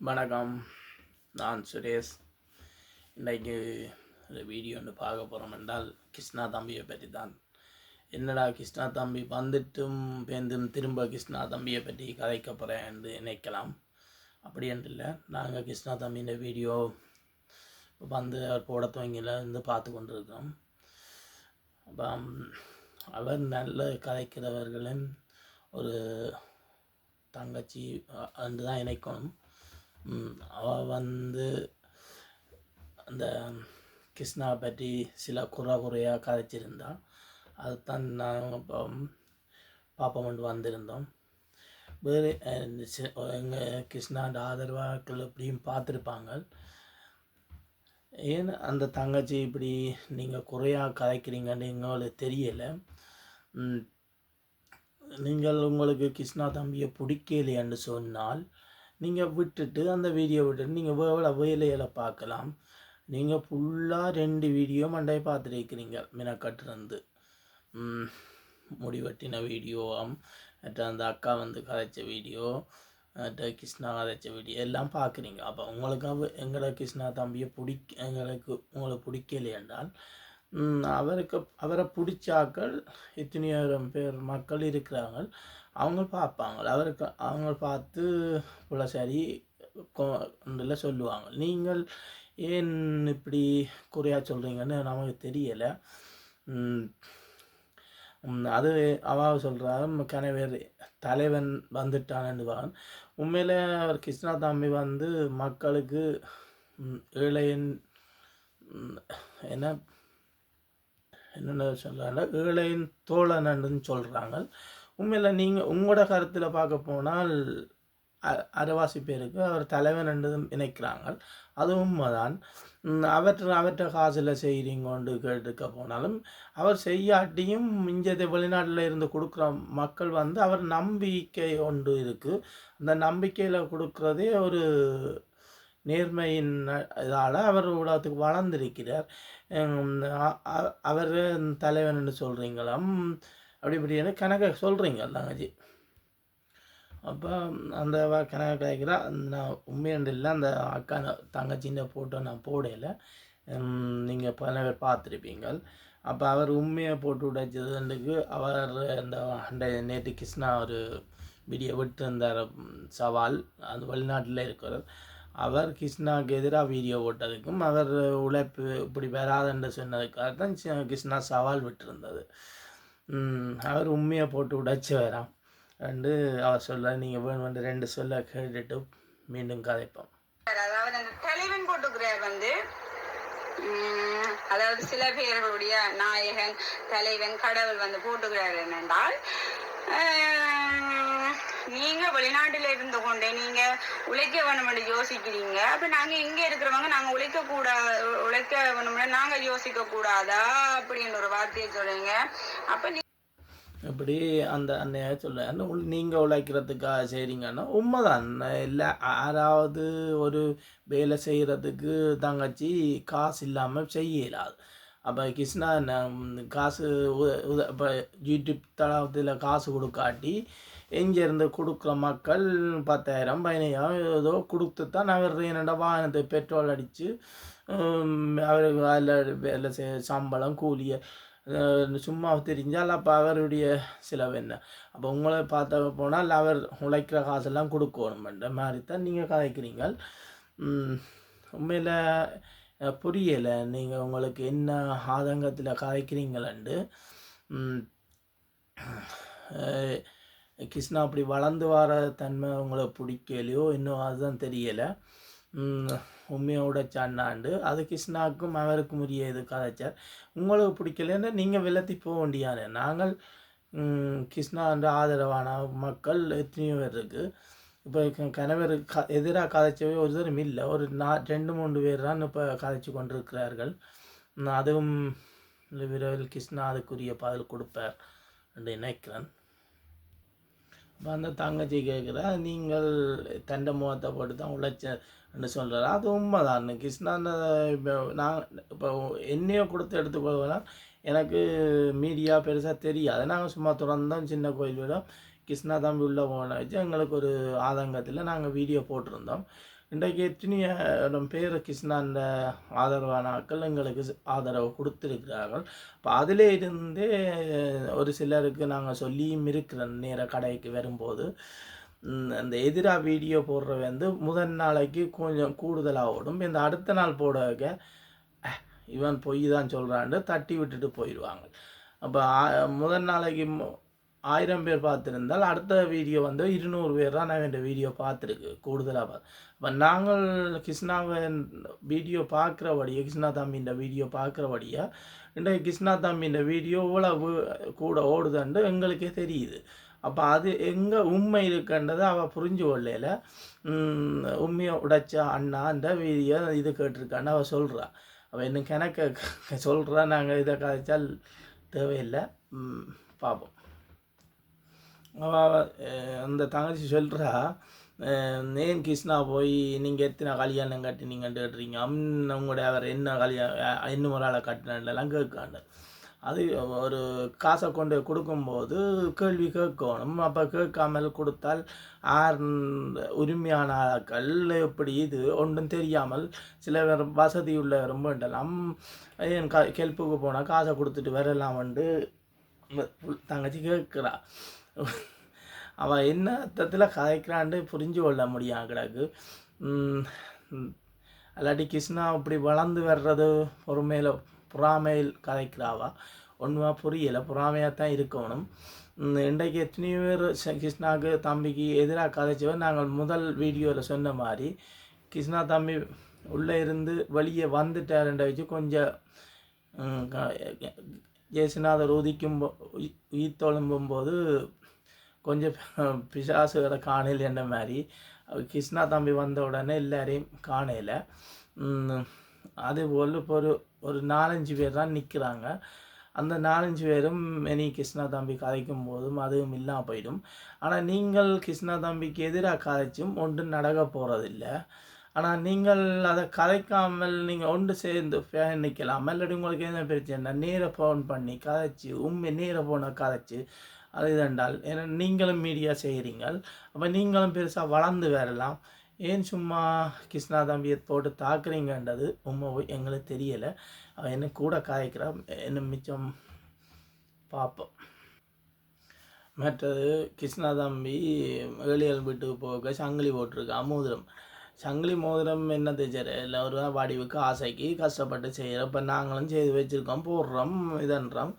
வணக்கம், நான் சுரேஷ். இன்றைக்கு ஒரு வீடியோ ஒன்று பார்க்க போகிறோம் என்றால் கிருஷ்ணா தம்பியை பற்றி தான். என்னடா கிருஷ்ணா தம்பி வந்துட்டும் பேந்தும் திரும்ப கிருஷ்ணா தம்பியை பற்றி கதைக்க போகிறேன் என்று நினைக்கலாம். அப்படி என்று இல்லை, நாங்கள் கிருஷ்ணா தம்பியின் வீடியோ வந்து அவர் போட துவங்கிலேருந்து பார்த்து கொண்டிருக்கிறோம். அப்போ அவர் நல்ல கதைக்கிறவர்களின் ஒரு தங்கச்சி என்று தான் நினைக்கணும். அவள் வந்து அந்த கிருஷ்ணா பற்றி சில குறையாக கதைச்சிருந்தாள். அதுதான் நாங்கள் இப்போ பாப்பமெண்டு வந்திருந்தோம். வேறு எங்கள் கிருஷ்ணாண்ட ஆதரவாக்கள் எப்படியும் பார்த்துருப்பாங்க. ஏன் அந்த தங்கச்சி இப்படி நீங்கள் குறையாக கதைக்கிறீங்கன்னு எங்களுக்கு தெரியலை. நீங்கள் உங்களுக்கு கிருஷ்ணா தம்பியை பிடிக்கலைன்னு சொன்னால் நீங்கள் விட்டுட்டு அந்த வீடியோ விட்டுட்டு நீங்கள் வேலைகளை பார்க்கலாம். நீங்கள் ஃபுல்லாக 2 வீடியோ மண்டை பார்த்துருக்கிறீங்க. மினக்கட்டுருந்து முடிவெட்டின வீடியோ, மற்ற அந்த அக்கா வந்து கதைச்ச வீடியோ, மற்ற கிருஷ்ணா கதைச்ச வீடியோ எல்லாம் பார்க்குறீங்க. அப்போ உங்களுக்கு எங்களை கிருஷ்ணா தம்பியை உங்களுக்கு பிடிக்கலை என்றால் அவரை பிடிச்சாக்கள் எத்தனையோ பேர் மக்கள் இருக்கிறாங்க. அவங்க பார்ப்பாங்க. அவங்க பார்த்து போல சரி சொல்லுவாங்க. நீங்கள் ஏன் இப்படி குறையாக சொல்கிறீங்கன்னு நமக்கு தெரியலை. அது அவ சொல்கிறாங்க கனவேர் தலைவன் வந்துட்டான்னுவான். உண்மையில் அவர் கிருஷ்ணா தம்பி வந்து மக்களுக்கு ஏழையின் என்னென்ன சொல்கிறாங்க, ஏழையின் தோழனன்னு சொல்கிறாங்க. உண்மையில் நீங்கள் உங்களோட கருத்தில் பார்க்க போனால் அரைவாசி பேருக்கு அவர் தலைவன் என்று நினைக்கிறாங்க. அது உண்மைதான். அவற்றை காசில் செய்கிறீங்கொண்டு கேட்டுக்க போனாலும் அவர் செய்யாட்டியும் இங்கே வெளிநாட்டில் இருந்து கொடுக்குற மக்கள் வந்து அவர் நம்பிக்கை ஒன்று இருக்குது. அந்த நம்பிக்கையில் கொடுக்குறதே ஒரு நேர்மையின் இதால் அவர் உலகத்துக்கு வளர்ந்திருக்கிறார். அவர் தலைவன் என்று சொல்கிறீங்களாம், அப்படி இப்படின்னு கணக்கை சொல்கிறீங்க தங்கச்சி. அப்போ அந்த கணக்கு கிடைக்கிறா. நான் உண்மையாண்டு இல்லை, அந்த அக்கா தங்கச்சின்ற ஃபோட்டோ நான் போடலை. நீங்கள் பல பேர் பார்த்துருப்பீங்க. அப்போ அவர் உண்மையை போட்டு உடைச்சதுக்கு அவர் அந்த நேற்று கிருஷ்ணா ஒரு வீடியோ விட்டுருந்தார் சவால். அது வெளிநாட்டில் இருக்கிறார். அவர் கிருஷ்ணாவுக்கு எதிராக வீடியோ போட்டதுக்கும் அவர் உழைப்பு இப்படி வராதுன்னு சொன்னதுக்காக தான் கிருஷ்ணா சவால் விட்டுருந்தது. அவர் உண்மையை போட்டு உடைச்சி வரான் ரெண்டு அவர் சொல்ல. நீங்கள் வேணும் 2 சொல்ல கேட்டுட்டு மீண்டும் கதைப்போம். அதாவது அந்த தலைவன் போட்டுக்கிறார் வந்து, அதாவது சில பேர்களுடைய நாயகன் தலைவன் கடவுள் வந்து போட்டுக்கிறார் என்னென்றால், நீங்க வெளிநாட்டில இருந்து கொண்டே நீங்க உழைக்க வேணும்னு யோசிக்கிறீங்க. அப்ப நாங்க இங்க இருக்கிறவங்க நாங்க உழைக்க வேணும்னு நாங்க யோசிக்க கூடாதா அப்படின்னு ஒரு வார்த்தையை சொல்லுங்க. அப்ப இப்படி அந்த அன்னைய சொல்ல நீங்கள் உழைக்கிறதுக்காக செய்கிறீங்கன்னா உண்மைதான். இல்லை, யாராவது ஒரு வேலை செய்கிறதுக்கு தங்கச்சி காசு இல்லாமல் செய்யலாது. அப்போ கிருஷ்ணா காசு இப்போ யூடியூப் தளத்தில் காசு கொடுக்காட்டி எங்கேருந்து கொடுக்குற மக்கள் 10,000 15,000 ஏதோ கொடுத்து தான் அவர் என்னென்ன வாகனத்தை பெட்ரோல் அடித்து அவருக்கு அதில் வேலை சம்பளம் கூலியை சும்மா தெரிஞ்சால் அப்போ அவருடைய செலவு என்ன. அப்போ உங்களை பார்த்த போனால் அவர் உழைக்கிற காசெல்லாம் கொடுக்கணுமென்ற மாதிரி தான் நீங்கள் கதைக்கிறீங்க. உண்மையில் புரியலை நீங்கள் உங்களுக்கு என்ன ஆதங்கத்தில் கதைக்கிறீங்களண்டு. கிருஷ்ணா அப்படி வளர்ந்து வர தன்மை உங்களை பிடிக்கலையோ இன்னும் அதுதான் தெரியலை. உண்மையோட சன்னாண்டு அது கிருஷ்ணாவுக்கும் அவருக்கும் உரிய இது கதைச்சார். உங்களுக்கு பிடிக்கலன்னு நீங்கள் விலத்தி போக வேண்டியானே. நாங்கள் கிருஷ்ணா என்ற ஆதரவான மக்கள் எத்தனையோ பேர் இருக்குது. இப்போ கணவர் எதிராக கதைச்சவே ஒரு தரம் இல்லை, ஒரு 2-3 பேர் தான் இப்போ கதைச்சி கொண்டிருக்கிறார்கள். அதுவும் விரைவில் கிருஷ்ணா அதுக்குரிய பதில் கொடுப்பார் என்று நினைக்கிறேன். இப்போ அந்த தங்கச்சி கேட்குற நீங்கள் தண்டை முகத்தை போட்டு தான் உழைச்சன்னு சொல்கிறார். அது உண்மைதான். கிருஷ்ணா நான் இப்போ என்னையோ கொடுத்து எடுத்துக்கொள்வேன். எனக்கு மீடியா பெருசாக தெரியாது. நாங்கள் சும்மா திறந்தோம் சின்ன கோயில் விட கிருஷ்ணா தம்பி உள்ளே போன வச்சு எங்களுக்கு ஒரு ஆதங்கத்தில் நாங்கள் வீடியோ போட்டிருந்தோம். இன்றைக்கு எத்தனைய பேர் கிருஷ்ணாண்ட ஆதரவான ஆட்கள் எங்களுக்கு ஆதரவு கொடுத்துருக்கிறார்கள். இப்போ அதிலே இருந்தே ஒரு சிலருக்கு நாங்கள் சொல்லியும் இருக்கிறோம். நேர கடைக்கு வரும்போது அந்த எதிராக வீடியோ போடுற வந்து முதல் நாளைக்கு கொஞ்சம் கூடுதலாக ஓடும். இந்த அடுத்த நாள் போட இவன் பொய் தான் சொல்கிறான்னு தட்டி விட்டுட்டு போயிடுவாங்க. அப்போ முதல் நாளைக்கு 1000 பேர் பார்த்துருந்தால் அடுத்த வீடியோ வந்து 200 பேர் தான் நான் இந்த வீடியோ பார்த்துருக்கு கூடுதலாக பார்த்து. அப்போ நாங்கள் கிருஷ்ணாவின் வீடியோ பார்க்குறபடியே கிருஷ்ணா தம்பின்ற வீடியோ பார்க்குறபடியாக இன்றைக்கு கிருஷ்ணா தம்பின்ற வீடியோ இவ்வளவு கூட ஓடுதுண்டு எங்களுக்கே தெரியுது. அப்போ அது எங்கே உண்மை இருக்குன்றதை அவள் புரிஞ்சு கொள்ளையில் உண்மையை உடைச்ச அண்ணா அந்த வீடியோ இது கேட்டிருக்கான்னு அவள் சொல்கிறா. அவள் இன்னும் கணக்க சொல்கிறா. நாங்கள் இதை கதைச்சால் தேவையில்லை, பார்ப்போம். அந்த தங்கச்சி சொல்கிறா, ஏன் கிருஷ்ணா போய் நீங்கள் எத்தனை கல்யாணம் கட்டினீங்கன்னு கேட்டுறீங்க, உங்களுடைய அவர் என்ன கல்யாணம் இன்னும் ஒரு ஆளை கட்டினெல்லாம் கேட்காண்டு. அது ஒரு காசை கொண்டு கொடுக்கும்போது கேள்வி கேட்கணும். அப்போ கேட்காமல் கொடுத்தால் உரிமையான ஆட்கள் எப்படி இது ஒன்றும் தெரியாமல் சில பேர் வசதி உள்ளவரும் வேண்டலாம். என் கெல்ப்புக்கு போனால் காசை கொடுத்துட்டு வரலாம் வந்து தங்கச்சி கேட்குறா. அவள் என்ன அர்த்தத்தில் கதைக்கிறான்னு புரிஞ்சு கொள்ள முடியும் கிடக்கு. அல்லாட்டி கிருஷ்ணா இப்படி வளர்ந்து வர்றது பொறுமையில் புறாமையில் கதைக்கிறாவா ஒன்றுமா புரியலை. புறாமையாக தான் இருக்கணும். இன்றைக்கு எத்தனையோ பேர் கிருஷ்ணாவுக்கு தம்பிக்கு எதிராக கதைச்சவர். நாங்கள் முதல் வீடியோவில் சொன்ன மாதிரி கிருஷ்ணா தம்பி உள்ளே இருந்து வெளியே வந்துட்டாருன்ற வச்சு கொஞ்சம் ஜெயசிநாதர் உயிர் தொழும்பும்போது கொஞ்சம் பிசாசுகளை காணல என்ற மாதிரி கிருஷ்ணா தம்பி வந்த உடனே எல்லாரையும் காணல. அதுபோல் இப்போ ஒரு 4-5 பேர் தான் நிற்கிறாங்க. அந்த 4-5 பேரும் இனி கிருஷ்ணா தம்பி கதைக்கும் போதும் அதுவும் இல்லாமல் போயிடும். ஆனால் நீங்கள் கிருஷ்ணா தம்பிக்கு எதிராக கதைச்சும் ஒன்றும் நடக்க போகிறதில்லை. ஆனால் நீங்கள் அதை கதைக்காமல் நீங்கள் ஒன்று சேர்ந்து நிற்கலாம். இல்லாட்டி உங்களுக்கு என்ன பிரச்சனை, நேராக ஃபோன் பண்ணி கதைச்சி நேராக போன கதைச்சி அது இதென்றால் ஏன்னா நீங்களும் மீடியா செய்கிறீங்கள். அப்போ நீங்களும் பெருசாக வளர்ந்து வரலாம். ஏன் சும்மா கிருஷ்ணா தம்பியை போட்டு தாக்குறீங்கன்றது உண்மை எங்களுக்கு தெரியலை. அவன் என்ன கூட காய்க்கிறா என்ன மிச்சம் பார்ப்போம். மற்றது கிருஷ்ணா தம்பி ஏழியல் வீட்டுக்கு போக சங்கிலி போட்டிருக்கு மோதிரம். சங்கிலி மோதிரம் என்ன தெரிஞ்சார் இல்லை ஒரு வடிவுக்கு ஆசைக்கு கஷ்டப்பட்டு செய்கிறோம். இப்போ நாங்களும் செய்து வச்சுருக்கோம், போடுறோம், இதன்றோம்.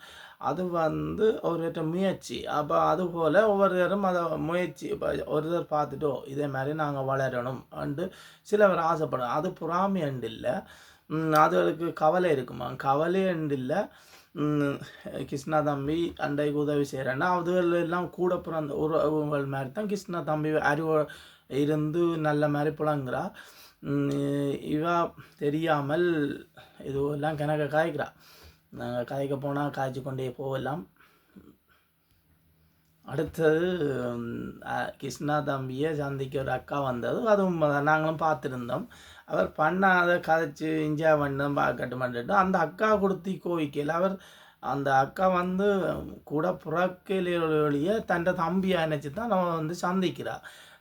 அது வந்து ஒருவர்கிட்ட முயற்சி. அப்போ அதுபோல் ஒவ்வொருத்தரும் அதை முயற்சி இப்போ ஒருத்தர் பார்த்துட்டோ இதே மாதிரி நாங்கள் வளரணும் அண்டு சிலவர் ஆசைப்படும். அது பொறாமை அண்டு இல்லை, அதுகளுக்கு கவலை இருக்குமா, கவலை அண்டு இல்லை. கிருஷ்ணா தம்பி அண்டைக்கு உதவி செய்கிறேன்னா அதுகள் எல்லாம் கூட பிறந்த உறவுகள் மாதிரி தான் கிருஷ்ணா தம்பி அறிவு இருந்து நல்ல மாதிரி புழங்குறா. இவா தெரியாமல் இதுவெல்லாம் கணக்க காய்க்கிறா. நாங்கள் காய்க்க போனால் காய்ச்சி கொண்டே போகலாம். அடுத்தது கிருஷ்ணா தம்பியை சந்திக்க ஒரு அக்கா வந்தது. அதுவும் நாங்களும் பார்த்துருந்தோம். அவர் பண்ணாத கதைச்சி இஞ்சா பண்ண கட்டு பண்ணிட்டு அந்த அக்கா கொடுத்தி கோவிக்கையில் அவர் அந்த அக்கா வந்து கூட புறக்கையிலேயே தன் தம்பியை நினச்சி தான் நம்ம வந்து சந்திக்கிறா.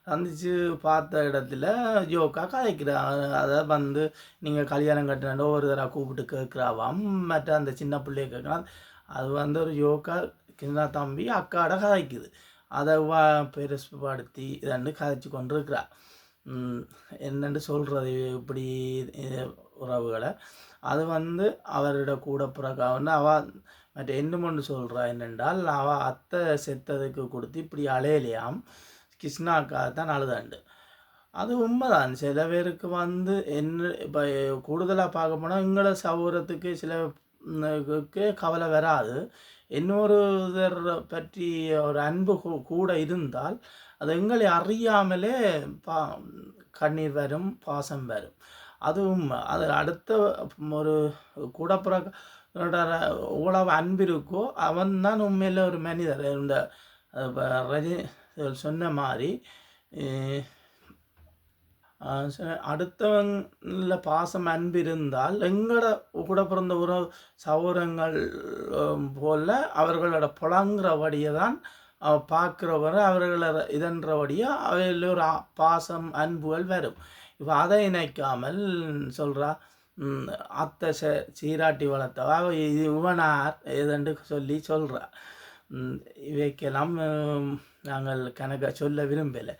சந்தித்து பார்த்த இடத்துல ஜோக்கா கதைக்கிறா. அதை வந்து நீங்கள் கல்யாணம் கட்டினா ஒரு தடவை கூப்பிட்டு கேட்குறாவாம். மற்ற அந்த சின்ன பிள்ளைய கேட்குறான். அது வந்து ஒரு ஜோக்கா கிருஷ்ணா தம்பி அக்காட கதைக்குது. அதை பெருசுப்படுத்தி இதண்டு கதைச்சி கொண்டு இருக்கிறா. என்னென்று சொல்கிறது இப்படி உறவுகளை. அது வந்து அவரோட கூட பிறக்காவுன்னு அவள் மற்ற என்ன சொல்கிறா என்னென்றால் அவள் அத்தை செத்ததுக்கு கொடுத்து இப்படி அலையலையாம் கிருஷ்ணாக்காக தான் அழுதாண்டு. அது உண்மைதான். சில பேருக்கு வந்து என்ன இப்போ கூடுதலாக பார்க்க போனால் எங்களை சௌரத்துக்கு சிலருக்கு கவலை வராது. இன்னொருதர் பற்றி ஒரு அன்பு கூட இருந்தால் அது எங்களை அறியாமலே கண்ணீர் வரும், பாசம் வரும். அது உண்மை. அது அடுத்த ஒரு கூடப்புற உழவு அன்பு இருக்கோ அவன் தான் உண்மையில் ஒரு மனிதர். இந்த ரஜி சொன்ன மாதிரி அடுத்தவங்கள பாசம் அன்பு இருந்தால் எங்களோட கூட பிறந்த உறவு சௌரங்கள் போல் அவர்களோட புலங்குறபடியை தான் பார்க்குறவரை அவர்களை இதன்றபடியாக அவையில் ஒரு பாசம் அன்புகள் வரும். இப்போ அதை இணைக்காமல் சொல்கிறா அத்தை சீராட்டி வளர்த்தவா இது இவனார் எதண்டு சொல்லி சொல்கிறா. இவைக்கெல்லாம் நாங்கள் கணக்க சொல்ல விரும்பலை.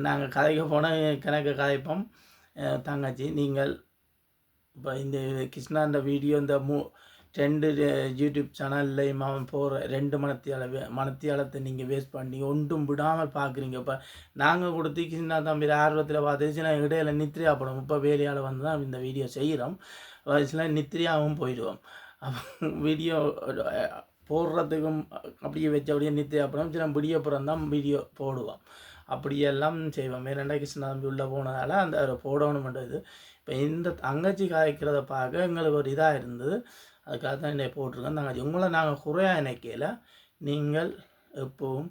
நாங்கள் கதைக்க போனால் கணக்க கதைப்போம். தங்கச்சி நீங்கள் இப்போ இந்த கிருஷ்ணா இந்த வீடியோ இந்த 2 யூடியூப் சேனல்லையும் அவன் போகிற 2 மணத்தியாலத்தை நீங்கள் வேஸ்ட் பண்ணி ஒன்றும் விடாமல் பார்க்குறீங்க. இப்போ நாங்கள் கொடுத்து கிருஷ்ணா தம்பி ஆர்வத்தில் பார்த்துச்சுன்னா இடையில நித்திரியா படம் இப்போ வேலையால் வந்து தான் இந்த வீடியோ செய்கிறோம். சில நித்திரியாகவும் போயிடுவோம். வீடியோ போடுறதுக்கும் அப்படியே வச்சபடியே நித்திரியா படம் சில விடியப்புறம் தான் வீடியோ போடுவோம். அப்படியெல்லாம் செய்வோம். ஏன்னா கிருஷ்ணா தம்பி உள்ளே போனதால் அந்த போடணுமென்றது. இப்போ இந்த தங்கச்சி காய்க்கிறத பார்க்க எங்களுக்கு ஒரு இதாக இருந்தது. அதுக்காக தான் என்னை போட்டிருக்கோம். தங்கச்சி உங்களை நாங்கள் குறையாக நினைக்கல. நீங்கள் எப்பவும்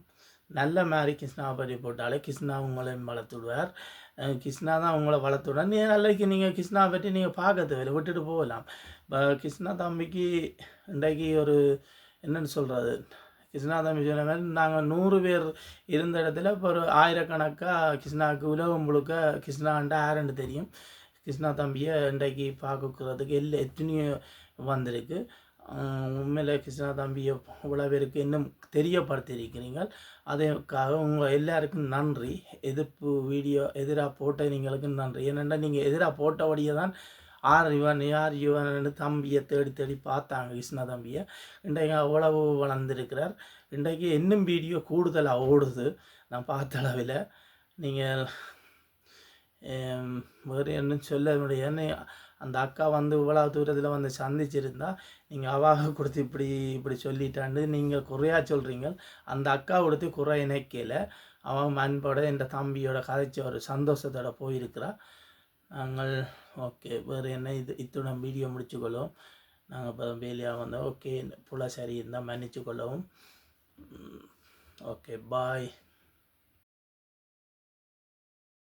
நல்ல மாதிரி கிருஷ்ணாவை பற்றி போட்டாலே கிருஷ்ணா உங்களையும் வளர்த்துடுவார். கிருஷ்ணா தான் உங்களை வளர்த்துடுவார். நாளைக்கு நீங்கள் கிருஷ்ணாவை பற்றி நீங்கள் பார்க்க தேவையில்லை, விட்டுட்டு போகலாம். இப்போ கிருஷ்ணா தம்பிக்கு இன்றைக்கு ஒரு என்னென்னு சொல்கிறது, கிருஷ்ணா தம்பி சொன்ன மாதிரி நாங்கள் 100 பேர் இருந்த இடத்துல இப்போ ஒரு ஆயிரக்கணக்காக கிருஷ்ணாவுக்கு உலகம் முழுக்க கிருஷ்ணான்ட்டு யாருன்னு தெரியும். கிருஷ்ணா தம்பியை இன்றைக்கு பார்க்கறதுக்கு எத்தனையோ வந்திருக்கு. உண்மையில் கிருஷ்ணா தம்பியை இவ்வளோ பேருக்கு இன்னும் தெரியப்படுத்தியிருக்கிறீங்க. அதுக்காக உங்கள் எல்லாருக்கும் நன்றி. எதிர்ப்பு வீடியோ எதிராக போட்டவங்களுக்கு நன்றி. ஏனென்னா நீங்கள் எதிராக போட்டபடியே தான் யார் இவன் தம்பியை தேடி பார்த்தாங்க. கிருஷ்ணா தம்பியை இன்றைக்கு அவ்வளவு வளர்ந்துருக்கிறார். இன்றைக்கு இன்னும் வீடியோ கூடுதலாக ஓடுது நான் பார்த்த அளவில். நீங்கள் வேறு என்ன சொல்ல முடியாது. அந்த அக்கா வந்து இவ்வளோ தூரத்தில் வந்து சந்திச்சிருந்தா நீங்கள் அவாக கொடுத்து இப்படி சொல்லிட்டாண்டு நீங்கள் குறையாக சொல்கிறீங்க. அந்த அக்கா கொடுத்து குறை இணைக்கல. அவன் அன்போட இந்த தம்பியோட கதைச்ச ஒரு சந்தோஷத்தோட போயிருக்கிறா. நாங்கள் ஓகே வேறு என்ன இத்துடன் வீடியோ முடிச்சுக்கொள்ளுவோம். நாங்கள் இப்போ வேலையாக வந்தோம். ஓகே புள்ள சரி இருந்தால் மன்னிச்சு கொள்ளவும். Okay bye.